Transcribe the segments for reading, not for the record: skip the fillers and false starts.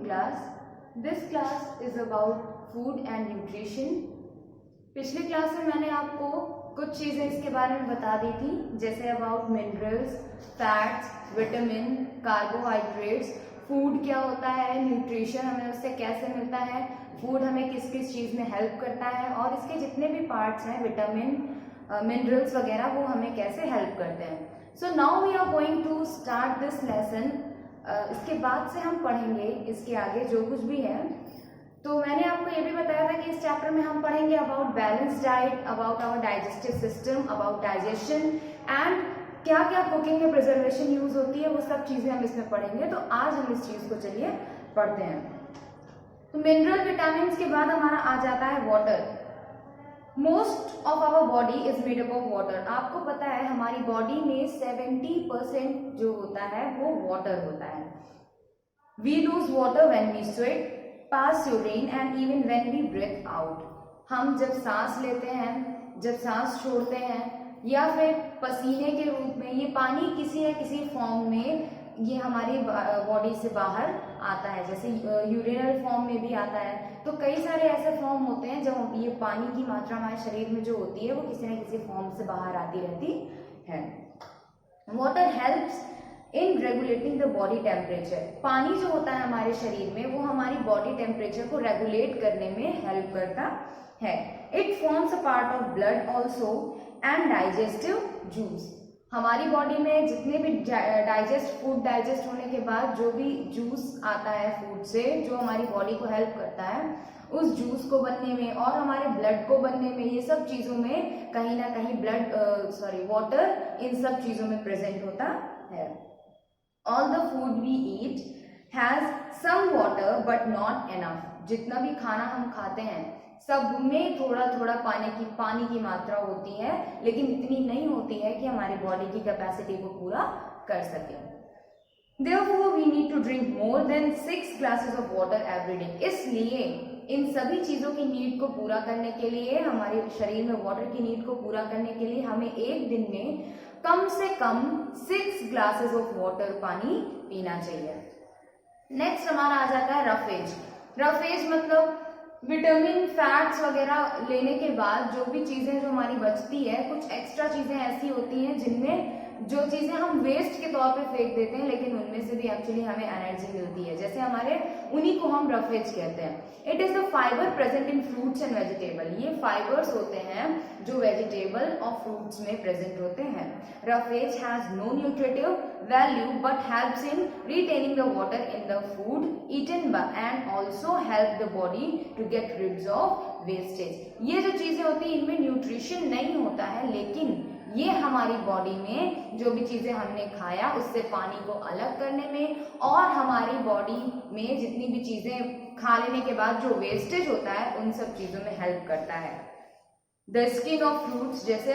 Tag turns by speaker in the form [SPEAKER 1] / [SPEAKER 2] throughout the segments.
[SPEAKER 1] class. This class is about food and nutrition. पिछली class में मैंने आपको कुछ चीज़ें इसके बारे में बता दी थी, जैसे about minerals, fats, vitamin, carbohydrates, food क्या होता है, न्यूट्रिशन हमें उससे कैसे मिलता है, फूड हमें किस किस चीज़ में हेल्प करता है और इसके जितने भी पार्ट्स हैं विटामिन, मिनरल्स वगैरह, वो हमें कैसे हेल्प करते हैं. So now we are going to start this lesson. इसके बाद से हम पढ़ेंगे इसके आगे जो कुछ भी है. तो मैंने आपको ये भी बताया था कि इस चैप्टर में हम पढ़ेंगे about balance diet, about our digestive system, about digestion and क्या क्या कुकिंग में प्रिजर्वेशन यूज होती है, वो सब चीज़ें हम इसमें पढ़ेंगे. तो आज हम इस चीज़ को चलिए पढ़ते हैं. तो मिनरल विटामिन के बाद हमारा आ जाता है water. Most of our body is made up of water. आपको पता है हमारी बॉडी में 70% जो होता है वो वाटर होता है. We lose water when we sweat, pass urine and even when we breathe out. हम जब सांस लेते हैं, जब सांस छोड़ते हैं या फिर पसीने के रूप में, ये पानी किसी न किसी फॉर्म में ये हमारी बॉडी से बाहर आता है. जैसे यूरिनल फॉर्म में भी आता है. तो कई सारे ऐसे फॉर्म होते हैं जब ये पानी की मात्रा हमारे शरीर में जो होती है वो किसी न किसी फॉर्म से बाहर आती रहती है. Water helps in regulating the body temperature. पानी जो होता है हमारे शरीर में वो हमारी बॉडी टेम्परेचर को रेगुलेट करने में हेल्प करता है. It forms a part of blood also and digestive juice. हमारी बॉडी में जितने भी फूड डाइजेस्ट होने के बाद जो भी जूस आता है फूड से, जो हमारी बॉडी को हेल्प करता है उस जूस को बनने में और हमारे ब्लड को बनने में, ये सब चीज़ों में कहीं ना कहीं वाटर इन सब चीज़ों में प्रेजेंट होता है. All the food we eat has some water but not enough. जितना भी खाना हम खाते हैं सब में थोड़ा थोड़ा पानी की मात्रा होती है, लेकिन इतनी नहीं होती है कि हमारी बॉडी की कैपेसिटी को पूरा कर सके. Therefore, we need to drink more than 6 glasses of water every day. इसलिए इन सभी चीजों की नीड को पूरा करने के लिए, हमारे शरीर में वाटर की नीड को पूरा करने के लिए हमें एक दिन में कम से कम 6 ग्लासेस ऑफ वाटर पानी पीना चाहिए. नेक्स्ट हमारा आ जाता है रफ एज. रफ एज मतलब विटामिन, फैट्स वगैरह लेने के बाद जो भी चीजें जो हमारी बचती है, कुछ एक्स्ट्रा चीजें ऐसी होती हैं जिनमें जो चीजें हम वेस्ट के तौर पे फेंक देते हैं, लेकिन उनमें से भी एक्चुअली हमें एनर्जी मिलती है. जैसे हमारे उन्हीं को हम रफेज कहते हैं. It is the fibre present in fruits and vegetable. ये फाइबर्स होते हैं जो वेजिटेबल और फ्रूट्स में प्रेजेंट होते हैं. Roughage has no nutritive value but helps in retaining the water in the food eaten and also help the body to get rids of wastage. ये जो चीजें होती हैं इनमें न्यूट्रिशन नहीं होता है, लेकिन ये हमारी बॉडी में जो भी चीजें हमने खाया उससे पानी को अलग करने में और हमारी बॉडी में जितनी भी चीजें खा लेने के बाद जो वेस्टेज होता है उन सब चीजों में हेल्प करता है. द स्किन ऑफ फ्रूट्स, जैसे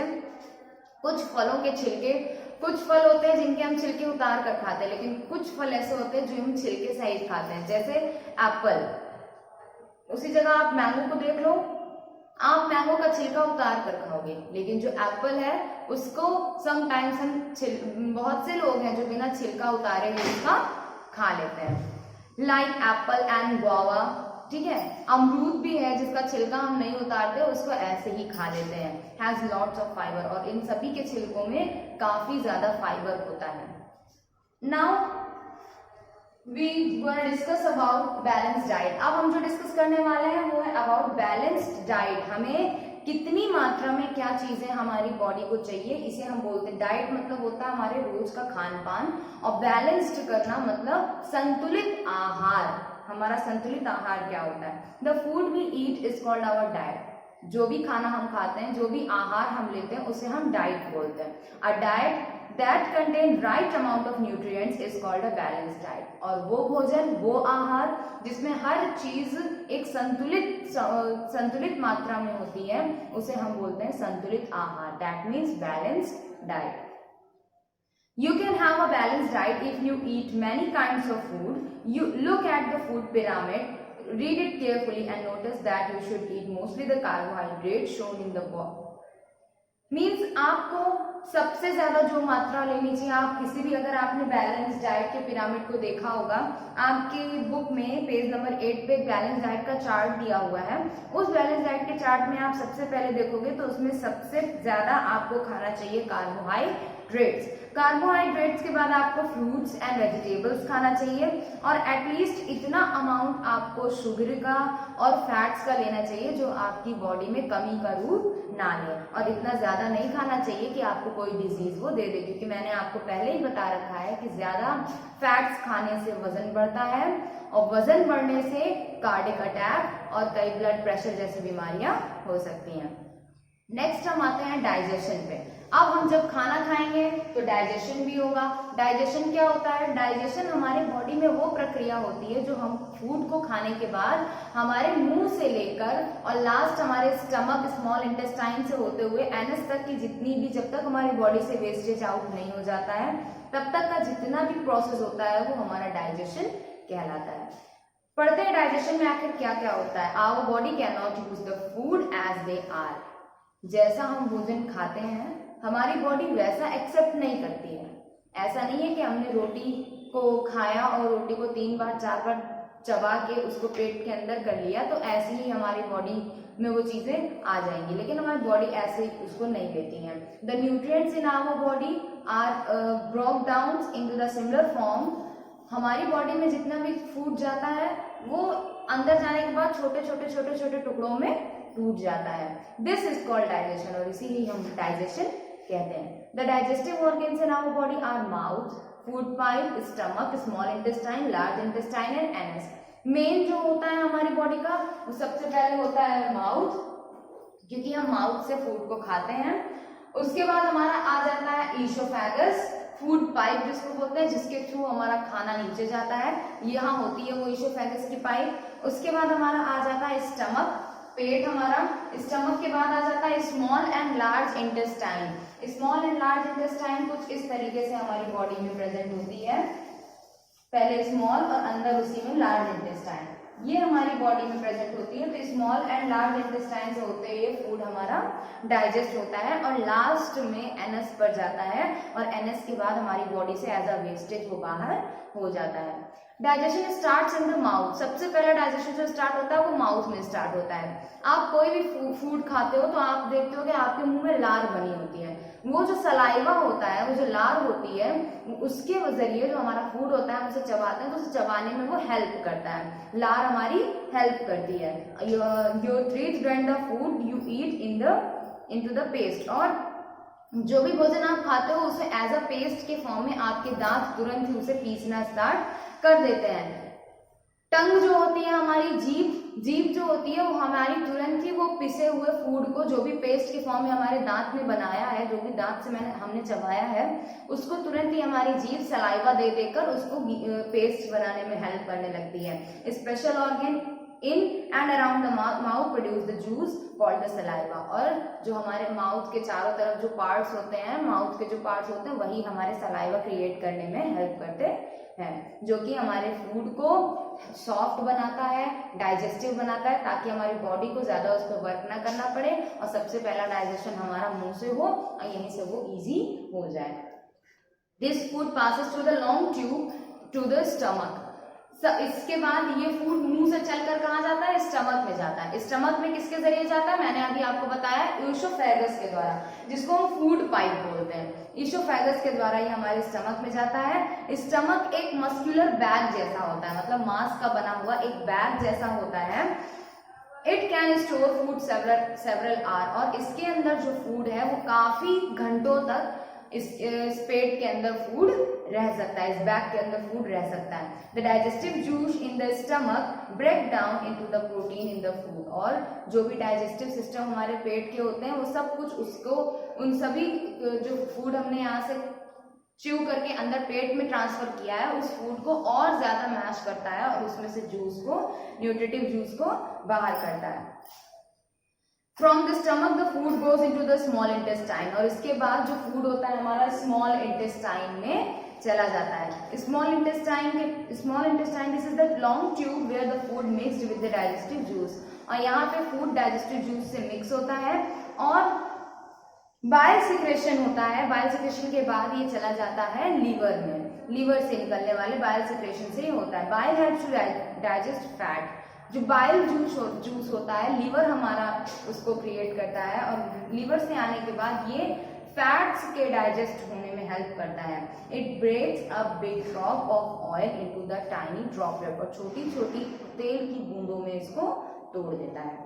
[SPEAKER 1] कुछ फलों के छिलके, कुछ फल होते हैं जिनके हम छिलके उतार कर खाते हैं, लेकिन कुछ फल ऐसे होते हैं जो हम छिलके सहित खाते हैं. जैसे एप्पल, उसी जगह आप मैंगो को देख लो, आप मैंगो का छिलका उतार कर खाओगे, लेकिन जो एप्पल है उसको समटाइम्स हम बहुत से लोग हैं जो बिना छिलका उतारे हुए उसका खा लेते हैं. लाइक एप्पल एंड गुआवा, ठीक है. अमरूद भी है जिसका छिलका हम नहीं उतारते, उसको ऐसे ही खा लेते हैं. हैज लॉट्स ऑफ फाइबर, और इन सभी के छिलकों में काफी ज्यादा फाइबर होता है. Now we gonna discuss about balance diet. अब हम जो डिस्कस करने वाले हैं वो है अबाउट बैलेंस्ड डाइट. हमें कितनी मात्रा में क्या चीजें हमारी बॉडी को चाहिए, इसे हम बोलते हैं डाइट. मतलब होता है हमारे रोज का खान पान, और बैलेंस्ड करना मतलब संतुलित आहार. हमारा संतुलित आहार क्या होता है? The food we eat is called our diet. जो भी खाना हम खाते हैं, जो भी आहार हम लेते हैं उसे हम डाइट बोलते हैं. A diet that contain right amount of nutrients is called a balanced diet. और वो भोजन, वो आहार जिसमें हर चीज एक संतुलित मात्रा में होती है उसे हम बोलते हैं संतुलित आहार. That means balanced diet. You can have a balanced diet if you eat many kinds of food. You look at the food pyramid, read it carefully and notice that you should eat mostly the carbohydrates shown in the box. Means आपको सबसे ज्यादा जो मात्रा लेनी चाहिए, आप किसी भी, अगर आपने बैलेंस डाइट के पिरामिड को देखा होगा, आपकी बुक में पेज नंबर 8 पे एक बैलेंस डाइट का चार्ट दिया हुआ है। उस बैलेंस डाइट के चार्ट में आप सबसे पहले देखोगे तो उसमें सबसे ज्यादा आपको खाना चाहिए कार्बोहाइड्रेट्स। कार्बोहाइड्रेट्स के बाद आपको फ्रूट्स एंड वेजिटेबल्स खाना चाहिए, और एटलीस्ट इतना अमाउंट आपको शुगर का और फैट्स का लेना चाहिए जो आपकी बॉडी में कमी का रूप ना ले, और इतना ज्यादा नहीं खाना चाहिए कि आपको कोई डिजीज वो दे दे, क्योंकि मैंने आपको पहले ही बता रखा है कि ज्यादा फैट्स खाने से वजन बढ़ता है, और वजन बढ़ने से कार्डियक अटैक और कई ब्लड प्रेशर जैसी बीमारियां हो सकती हैं। नेक्स्ट हम आते हैं डाइजेशन पे। अब हम जब खाना खाएंगे तो डाइजेशन भी होगा। डाइजेशन क्या होता है? डाइजेशन हमारे बॉडी में वो प्रक्रिया होती है जो हम फूड को खाने के बाद हमारे मुंह से लेकर और लास्ट हमारे स्टमक, स्मॉल इंटेस्टाइन से होते हुए एनस तक की जितनी भी, जब तक हमारी बॉडी से वेस्टेज आउट नहीं हो जाता है तब तक का जितना भी प्रोसेस होता है वो हमारा डाइजेशन कहलाता है। पढ़ते हैं डाइजेशन में आखिर क्या क्या होता है। Our body can not use the food as they are. जैसा हम भोजन खाते हैं हमारी बॉडी वैसा एक्सेप्ट नहीं करती है। ऐसा नहीं है कि हमने रोटी को खाया और रोटी को 3 बार 4 बार चबा के उसको पेट के अंदर कर लिया तो ऐसे ही हमारी बॉडी में वो चीजें आ जाएंगी, लेकिन हमारी बॉडी ऐसे उसको नहीं लेती है। The nutrients in our body are broke down into the similar form. हमारी बॉडी में जितना भी फूड जाता है वो अंदर जाने के बाद छोटे छोटे छोटे छोटे टुकड़ों में टूट जाता है। दिस इज कॉल्ड डाइजेशन, और इसीलिए हम डाइजेशन कहते हैं। The digestive organs in our body are mouth, food pipe, stomach, small intestine, large intestine and anus. Main जो होता है हमारी बॉडी का वो सबसे पहले होता है माउथ, क्योंकि हम माउथ से फूड को खाते हैं। उसके बाद हमारा आ जाता है ईसोफेगस, फूड पाइप जिसको बोलते हैं, जिसके थ्रू हमारा खाना नीचे जाता है, यहाँ होती है वो ईसोफेगस की पाइप। उसके बाद हमारा आ जाता है स्टमक, पेट हमारा। स्टमक के बाद आ जाता है small and large intestine. Small and large intestine कुछ इस तरीके से हमारी बॉडी में प्रेजेंट होती है, पहले स्मॉल और अंदर उसी में लार्ज इंटेस्टाइन, ये हमारी बॉडी में प्रेजेंट होती है। तो स्मॉल एंड लार्ज इंटेस्टाइन से होते हुए फूड हमारा डाइजेस्ट होता है और लास्ट में एनस पर जाता है, और एनस के बाद हमारी बॉडी से एज अ वेस्टेज वो बाहर हो जाता है। Digestion starts in the mouth. सबसे पहला डाइजेशन जो स्टार्ट होता है वो माउथ में स्टार्ट होता है। आप कोई भी फूड खाते हो तो आप देखते हो कि आपके मुंह में लार बनी होती है। वो जो सलाइवा होता है, वो जो लार होती है, उसके जरिए जो हमारा फूड होता है हम उसे चबाते हैं तो उसे चबाने में वो हेल्प करता है। लार हमारी हेल्प करती है। Your teeth grind the food you eat into the paste। और जो भी भोजन आप खाते हो उसे एज अ पेस्ट के फॉर्म में आपके दांत तुरंत ही उसे पीसना स्टार्ट कर देते हैं। टंग जो होती है हमारी जीभ जो होती है वो हमारी तुरंत ही वो पिसे हुए फूड को, जो भी पेस्ट के फॉर्म में हमारे दांत में बनाया है, जो भी दांत से हमने चबाया है, उसको तुरंत ही हमारी जीभ सलाइवा दे देकर उसको पेस्ट बनाने में हेल्प करने लगती है। Special organ in and around the mouth produce the juice called the saliva. और जो हमारे माउथ के चारों तरफ जो पार्ट्स होते हैं, माउथ के जो पार्ट्स होते हैं, वही हमारे सलाइवा क्रिएट करने में हेल्प करते हैं, जो कि हमारे फूड को सॉफ्ट बनाता है, डाइजेस्टिव बनाता है, ताकि हमारी बॉडी को ज्यादा उस पर वर्क ना करना पड़े और सबसे पहला डाइजेशन हमारा मुंह से हो और यहीं से वो इजी हो जाए। This food passes through the long tube to the stomach. इसके बाद ये फूड मुंह से चलकर कहाँ जाता है? स्टमक में जाता है। स्टमक में किसके जरिए जाता है? मैंने अभी आपको बताया ईसोफेगस के द्वारा, जिसको हम फूड पाइप बोलते हैं। ईसोफेगस के द्वारा ये हमारे स्टमक में जाता है। स्टमक एक मस्कुलर बैग जैसा होता है, मतलब मांस का बना हुआ एक बैग जैसा होता है। It can store food several hour. और इसके अंदर जो फूड है वो काफी घंटों तक इस पेट के अंदर फूड रह सकता है, इस बैग के अंदर फूड रह सकता है। The digestive juice in the stomach break down into the protein in the food. और जो भी डाइजेस्टिव सिस्टम हमारे पेट के होते हैं वो सब कुछ उसको, उन सभी जो फूड हमने यहाँ से च्यू करके अंदर पेट में ट्रांसफर किया है, उस फूड को और ज्यादा मैश करता है और उसमें से जूस को, न्यूट्रिटिव जूस को बाहर करता है। From the stomach the food goes into the small intestine. और इसके बाद जो फूड होता है हमारा स्मॉल इंटेस्टाइन में चला जाता है। Small intestine this is the long tube where the food mixed with the digestive juice. और यहाँ पे फूड डाइजेस्टिव जूस से मिक्स होता है और बाइल सिक्रेशन होता है, बाइल सिक्रेशन के बाद ये चला जाता है लीवर में, लीवर से निकलने वाले बाइल सिक्रेशन से ये होता है। Bile helps to digest fat. जो बाइल जूस होता है, लीवर हमारा उसको क्रिएट करता है और लीवर से आने के बाद ये फैट्स के डाइजेस्ट होने में हेल्प करता है। It breaks a big drop of oil into the tiny droplet, और छोटी छोटी तेल की बूंदों में इसको तोड़ देता है।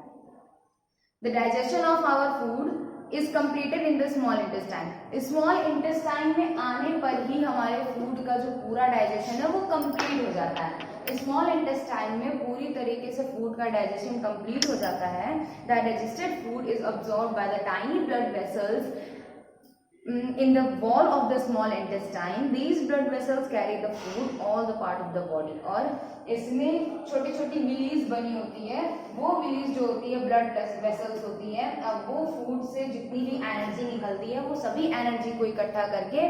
[SPEAKER 1] The digestion of our food is completed in the small intestine. Small intestine में आने पर ही हमारे फूड का जो पूरा डाइजेशन है वो कंप्लीट हो जाता है। स्मॉल इंटेस्टाइन में पूरी तरीके से फूड का डाइजेशन कंप्लीट हो जाता है। The digested food is absorbed by the tiny blood vessels in the wall of the small intestine. These blood vessels carry the food all the part of the body. और इसमें छोटी छोटी villis बनी होती है, वो विलीज जो होती है ब्लड वेसल्स होती है। अब वो फूड से जितनी भी एनर्जी निकलती है वो सभी एनर्जी को इकट्ठा करके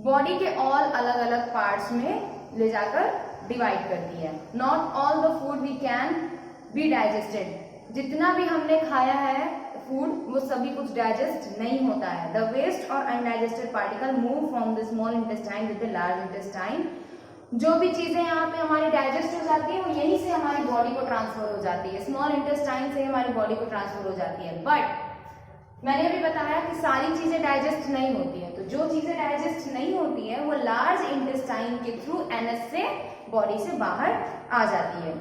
[SPEAKER 1] बॉडी के ऑल अलग अलग पार्ट्स में ले जाकर डिवाइड करती है। Not all the food we can be digested. जितना भी हमने खाया है फूड वो सभी कुछ डाइजेस्ट नहीं होता है। द वेस्ट और undigested particle move from the small intestine with the large intestine. जो भी चीजें यहाँ पे हमारी डाइजेस्ट हो जाती है वो यहीं से हमारी बॉडी को ट्रांसफर हो जाती है, स्मॉल इंटेस्टाइन से हमारी बॉडी को ट्रांसफर हो जाती है। बट मैंने अभी बताया कि सारी चीजें डाइजेस्ट नहीं होती है, तो जो चीजें डाइजेस्ट नहीं होती है वो लार्ज इंटेस्टाइन के थ्रू एनएस से बॉडी से बाहर आ जाती है।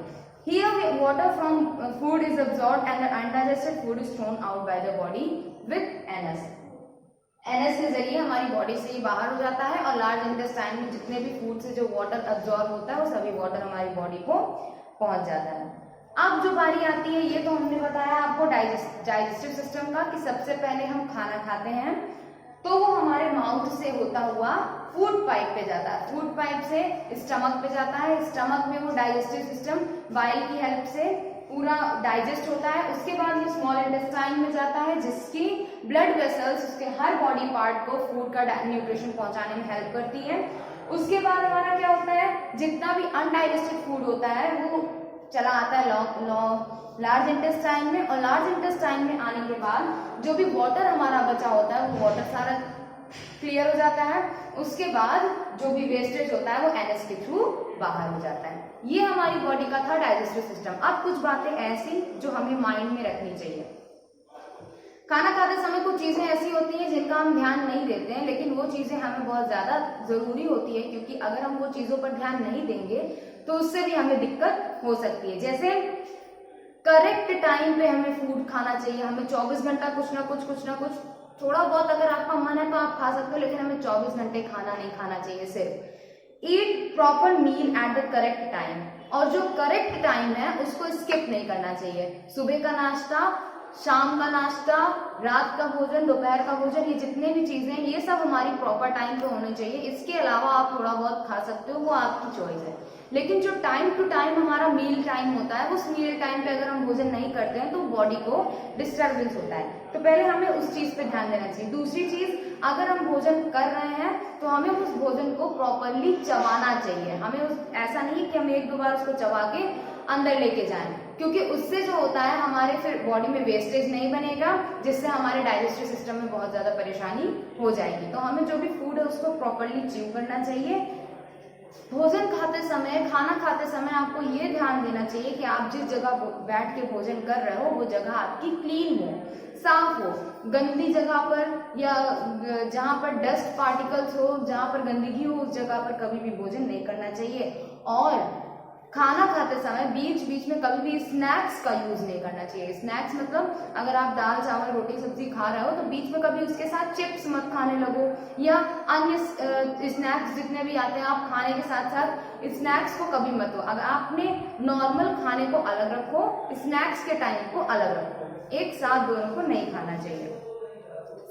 [SPEAKER 1] Here water from food is absorbed and the undigested food is thrown out by the body with NS. NS के जरिए हमारी बॉडी से ये बाहर हो जाता है और लार्ज इंटेस्टाइन में जितने भी फूड से जो वाटर अब्सॉर्ब होता है वो सभी वाटर हमारी बॉडी को पहुंच जाता है। अब जो बारी आती है, ये तो हमने बताया आपको डाइजेस्टिव सिस्टम का कि सबसे पहले हम खाना खाते हैं तो वो हमारे माउथ से होता हुआ फूड पाइप पे जाता है, फूड पाइप से स्टमक पे जाता है। स्टमक में वो डाइजेस्टिव सिस्टम बाइल की हेल्प से पूरा डाइजेस्ट होता है। उसके बाद ये स्मॉल इंटेस्टाइन में जाता है जिसकी ब्लड वेसल्स उसके हर बॉडी पार्ट को फूड का न्यूट्रिशन पहुंचाने में हेल्प करती है। उसके बाद हमारा क्या होता है, जितना भी अनडाइजेस्टेड फूड होता है वो चला आता है लार्ज इंटेस्टाइन में, और लार्ज इंटेस्टाइन में आने के बाद जो भी वाटर हमारा बचा होता है वो वाटर सारा क्लियर हो जाता है। उसके बाद जो भी वेस्टेज होता है वो एनएस के थ्रू बाहर हो जाता है। ये हमारी बॉडी का था डाइजेस्टिव सिस्टम। अब कुछ बातें ऐसी जो हमें माइंड में रखनी चाहिए। खाना खाते समय कुछ चीजें ऐसी होती हैं जिनका हम ध्यान नहीं देते हैं, लेकिन वो चीजें हमें बहुत ज्यादा जरूरी होती है, क्योंकि अगर हम वो चीजों पर ध्यान नहीं देंगे तो उससे भी हमें दिक्कत हो सकती है। जैसे करेक्ट टाइम पे हमें फूड खाना चाहिए। हमें 24 घंटा कुछ ना कुछ थोड़ा बहुत अगर आपका मन है तो आप खा सकते हो, लेकिन हमें 24 घंटे खाना नहीं खाना चाहिए। सिर्फ eat proper meal at the correct time, और जो करेक्ट टाइम है उसको स्किप नहीं करना चाहिए। सुबह का नाश्ता, शाम का नाश्ता, रात का भोजन, दोपहर का भोजन, ये जितने भी चीजें हैं ये सब हमारी प्रॉपर टाइम पे होने चाहिए। इसके अलावा आप थोड़ा बहुत खा सकते हो, वो आपकी चॉइस है। लेकिन जो टाइम टू टाइम हमारा मील टाइम होता है, उस मील टाइम पे अगर हम भोजन नहीं करते हैं तो बॉडी को डिस्टर्बेंस होता है। तो पहले हमें उस चीज पे ध्यान देना चाहिए। दूसरी चीज, अगर हम भोजन कर रहे हैं तो हमें उस भोजन को प्रॉपरली चबाना चाहिए। हमें ऐसा नहीं कि हम एक दो बार उसको चबा के अंदर लेके जाएं, क्योंकि उससे जो होता है हमारे फिर बॉडी में वेस्टेज नहीं बनेगा, जिससे हमारे डाइजेस्टिव सिस्टम में बहुत ज्यादा परेशानी हो जाएगी। तो हमें जो भी फूड है उसको प्रॉपरली च्यू करना चाहिए। भोजन खाते समय, खाना खाते समय आपको ये ध्यान देना चाहिए कि आप जिस जगह बैठ के भोजन कर रहे हो वो जगह आपकी क्लीन हो, साफ हो। गंदी जगह पर या जहाँ पर डस्ट पार्टिकल्स हो, जहाँ पर गंदगी हो, उस जगह पर कभी भी भोजन नहीं करना चाहिए। और खाना खाते समय बीच बीच में कभी भी स्नैक्स का यूज नहीं करना चाहिए। स्नैक्स मतलब अगर आप दाल चावल रोटी सब्जी खा रहे हो तो बीच में कभी उसके साथ चिप्स मत खाने लगो, या अन्य स्नैक्स जितने भी आते हैं आप खाने के साथ साथ स्नैक्स को कभी मत हो। अगर आपने नॉर्मल खाने को अलग रखो, स्नैक्स के टाइम को अलग रखो, एक साथ दोनों को नहीं खाना चाहिए।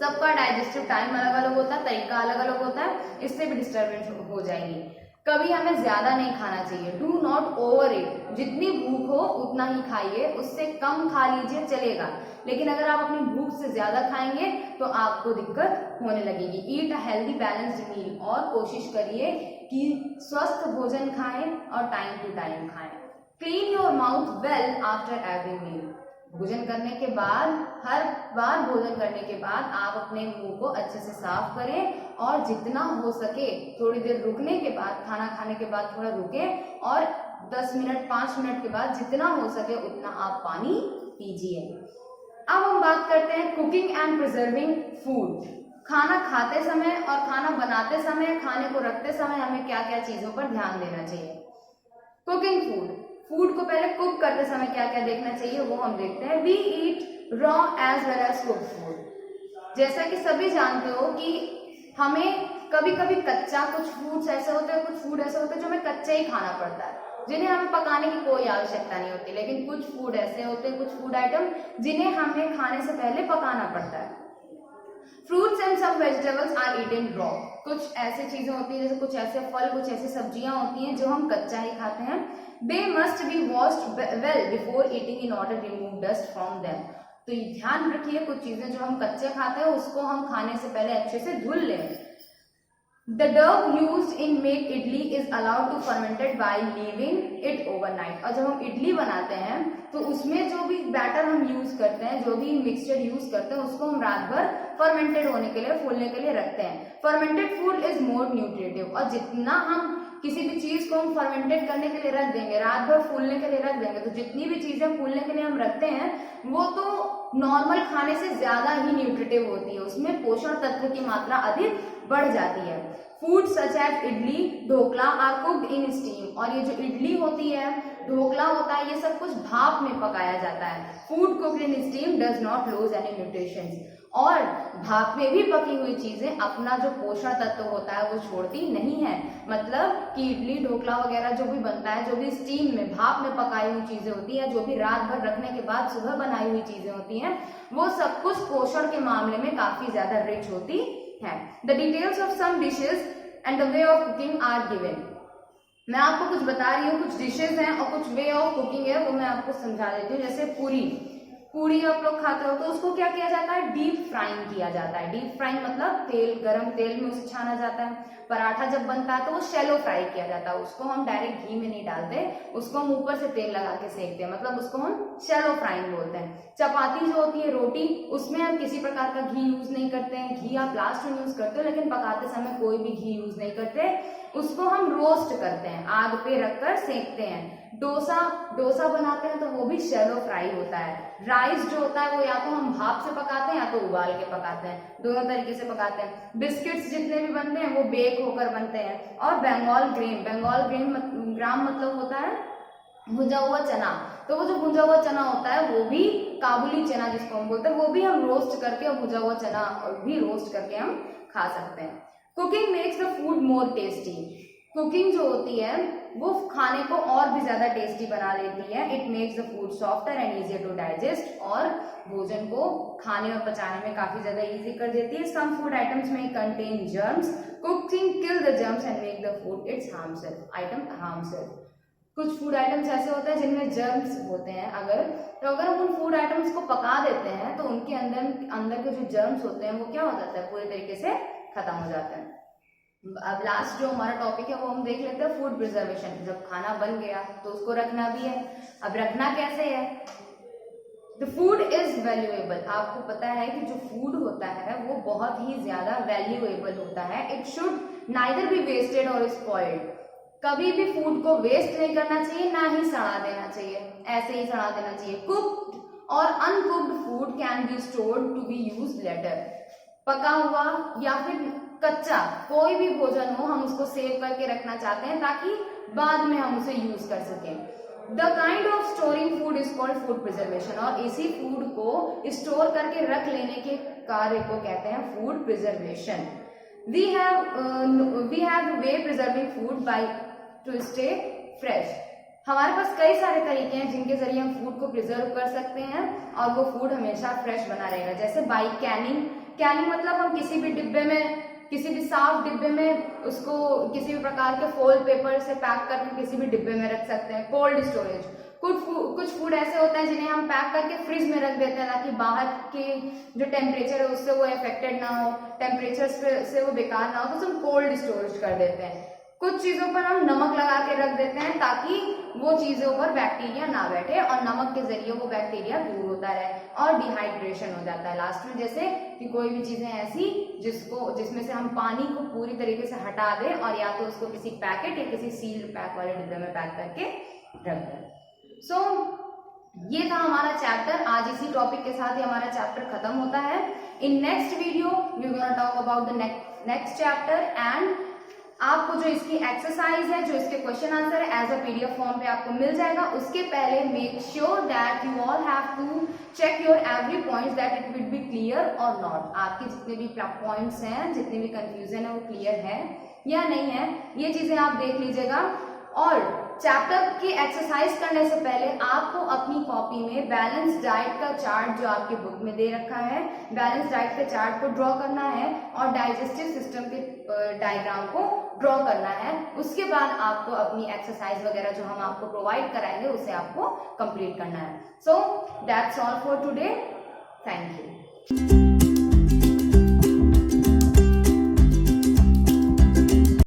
[SPEAKER 1] सबका डाइजेस्टिव टाइम अलग अलग होता है, तरीका अलग अलग होता है, इससे भी डिस्टर्बेंस हो जाएगी। कभी हमें ज्यादा नहीं खाना चाहिए। Do not over it. जितनी भूख हो उतना ही खाइए, उससे कम खा लीजिए चलेगा, लेकिन अगर आप अपनी भूख से ज्यादा खाएंगे तो आपको दिक्कत होने लगेगी। ईट अ हेल्दी बैलेंस्ड मील, और कोशिश करिए कि स्वस्थ भोजन खाएं और टाइम टू टाइम खाएं। Clean your mouth well after every meal. भोजन करने के बाद, हर बार भोजन करने के बाद आप अपने मुंह को अच्छे से साफ करें और जितना हो सके थोड़ी देर रुकने के बाद, खाना खाने के बाद थोड़ा रुकें और 10 मिनट 5 मिनट के बाद जितना हो सके उतना आप पानी पीजिए। अब हम बात करते हैं कुकिंग एंड प्रिजर्विंग फूड। खाना खाते समय और खाना बनाते समय, खाने को रखते समय हमें क्या क्या चीजों पर ध्यान देना चाहिए। कुकिंग फूड को पहले कुक करते समय क्या क्या देखना चाहिए वो हम देखते हैं। We eat raw as well as cooked food. जैसा कि सभी जानते हो कि हमें कभी कभी कच्चा, कुछ फूड ऐसे होते हैं जो हमें कच्चा ही खाना पड़ता है, जिन्हें हमें पकाने की कोई आवश्यकता नहीं होती। लेकिन कुछ फूड ऐसे होते हैं, कुछ फूड आइटम जिन्हें हमें खाने से पहले पकाना पड़ता है। Fruits and some vegetables are eaten raw. कुछ ऐसी चीजें होती हैं, जैसे कुछ ऐसे फल, कुछ ऐसी सब्जियां होती हैं जो हम कच्चा ही खाते हैं। They must be washed well before eating in order remove dust from them. तो ध्यान रखिए, कुछ चीजें जो हम कच्चे खाते हैं उसको हम खाने से पहले अच्छे से धुल लें। The dough used in make idli is allowed to fermented by leaving it overnight। और जब हम इडली बनाते हैं तो उसमें जो भी बैटर हम यूज करते हैं, जो भी मिक्सचर यूज करते हैं, उसको हम रात भर फर्मेंटेड होने के लिए, फूलने के लिए रखते हैं। Fermented food is more nutritive. और जितना हम किसी भी चीज को हम फर्मेंटेड करने के लिए रख देंगे, रात भर फूलने के लिए रख देंगे, तो जितनी भी चीजें फूलने के लिए हम रखते हैं वो तो नॉर्मल खाने से ज्यादा ही न्यूट्रिटिव होती है, उसमें पोषण तत्व की मात्रा अधिक बढ़ जाती है। Food such as idli, dhokla are cooked in steam. और ये जो इडली होती है, ढोकला होता है, ये सब कुछ भाप में पकाया जाता है। Food cooked in steam does not lose any nutritions. और भाप में भी पकी हुई चीजें अपना जो पोषण तत्व होता है वो छोड़ती नहीं है। मतलब कि इडली, ढोकला वगैरह जो भी बनता है, जो भी स्टीम में, भाप में पकाई हुई चीजें होती है, जो भी रात भर रखने के बाद सुबह बनाई हुई चीजें होती हैं, वो सब कुछ पोषण के मामले में काफी ज्यादा रिच होती है। The details of some dishes and the way of cooking are given. मैं आपको कुछ बता रही हूँ, कुछ डिशेज हैं और कुछ वे ऑफ कुकिंग है, वो मैं आपको समझा देती हूँ। जैसे पूरी आप लोग खाते हो तो उसको क्या किया जाता है, डीप फ्राइंग किया जाता है। डीप फ्राइंग मतलब तेल, गरम तेल में उसे छाना जाता है। पराठा जब बनता है तो वो शैलो फ्राई किया जाता है, उसको हम डायरेक्ट घी में नहीं डालते, उसको हम ऊपर से तेल लगा के सेकते हैं, मतलब उसको हम शैलो फ्राइंग बोलते हैं। चपाती जो होती है, रोटी, उसमें हम किसी प्रकार का घी यूज नहीं करते हैं। घी आप लास्ट में यूज करते हो, लेकिन पकाते समय कोई भी घी यूज नहीं करते, उसको हम रोस्ट करते हैं, आग पे रखकर सेकते हैं। डोसा बनाते हैं तो वो भी शैलो फ्राई होता है। राइस जो होता है वो या तो हम भाप से पकाते हैं या तो उबाल के पकाते हैं, दोनों तरीके से पकाते हैं। बिस्किट्स जितने भी बनते हैं वो बेक होकर बनते हैं। और बंगाल ग्राम मतलब होता है भुजा हुआ चना। तो वो जो भुजा हुआ चना होता है वो भी काबुली चना जिसको हम बोलते हैं, वो भी हम रोस्ट करके, और भुजा हुआ चना भी रोस्ट करके हम खा सकते हैं। Cooking makes the food more tasty. Cooking जो होती है वो खाने को और भी ज्यादा टेस्टी बना देती है। It makes the food softer and easier to digest. और भोजन को खाने और पचाने में काफी ज्यादा इजी कर देती है। सम फूड आइटम्स में contain germs. Cooking kill the germs and make the food its harmless. कुछ फूड आइटम्स ऐसे होते हैं जिनमें जर्म्स होते हैं, अगर हम उन फूड आइटम्स को पका देते हैं तो उनके अंदर के जो जर्म्स होते हैं वो क्या हो जाता है, पूरे तरीके से खत्म हो जाते हैं। अब लास्ट जो हमारा टॉपिक है वो हम देख लेते हैं, फूड प्रिजर्वेशन। जब खाना बन गया तो उसको रखना भी है। अब रखना कैसे है? The food is valuable. आपको पता है कि जो फूड होता है वो बहुत ही ज्यादा वैल्यूएबल होता है। It should neither be wasted और स्पॉइल्ड। कभी भी फूड को वेस्ट नहीं करना चाहिए, ना ही सड़ा देना चाहिए, ऐसे ही सड़ा देना चाहिए। कुक्ड और uncooked food can be stored to be used later. पका हुआ या फिर कच्चा कोई भी भोजन हो, हम उसको सेव करके रखना चाहते हैं ताकि बाद में हम उसे यूज कर सकें। The kind of storing food is called food preservation. और इसी फूड को स्टोर करके रख लेने के कार्य को कहते हैं food preservation. We have a way preserving food by to stay fresh। हमारे पास कई सारे तरीके हैं जिनके जरिए हम फूड को प्रिजर्व कर सकते हैं और वो फूड हमेशा फ्रेश बना रहेगा। जैसे बाई कैनिंग मतलब हम किसी भी डिब्बे में, किसी भी साफ डिब्बे में उसको किसी भी प्रकार के फॉइल पेपर से पैक करके किसी भी डिब्बे में रख सकते हैं। कोल्ड स्टोरेज, कुछ फूड ऐसे होते हैं जिन्हें हम पैक करके फ्रिज में रख देते हैं ताकि बाहर के जो टेम्परेचर है उससे वो अफेक्टेड ना हो, टेम्परेचर से वो बेकार ना हो, तो हम कोल्ड स्टोरेज कर देते हैं। कुछ चीजों पर हम नमक लगा के रख देते हैं ताकि वो चीजों पर बैक्टीरिया ना बैठे और नमक के जरिए वो बैक्टीरिया दूर होता रहे और डिहाइड्रेशन हो जाता है लास्ट में। जैसे कि कोई भी चीजें ऐसी जिसमें से हम पानी को पूरी तरीके से हटा दें और या तो उसको किसी पैकेट या किसी सील्ड पैक वाले डिब्बे में पैक करके रख दें। सो ये था हमारा चैप्टर। आज इसी टॉपिक के साथ ही हमारा चैप्टर खत्म होता है। In next video we gonna talk about the next chapter and आपको जो इसकी एक्सरसाइज है, जो इसके क्वेश्चन आंसर है एज अ पीडीएफ फॉर्म पे आपको मिल जाएगा। उसके पहले make sure that you all have to check your every points that it will be clear और नॉट। आपके जितने भी पॉइंट्स हैं, जितने भी कंफ्यूजन है वो क्लियर है या नहीं है, ये चीजें आप देख लीजिएगा। और चैप्टर की एक्सरसाइज करने से पहले आपको अपनी कॉपी में बैलेंस डाइट का चार्ट जो आपके बुक में दे रखा है, बैलेंस डाइट के चार्ट को ड्रॉ करना है और डाइजेस्टिव सिस्टम के डायग्राम को ड्रॉ करना है। उसके बाद आपको अपनी एक्सरसाइज वगैरह जो हम आपको प्रोवाइड कराएंगे उसे आपको कंप्लीट करना है। So that's all for today. Thank you.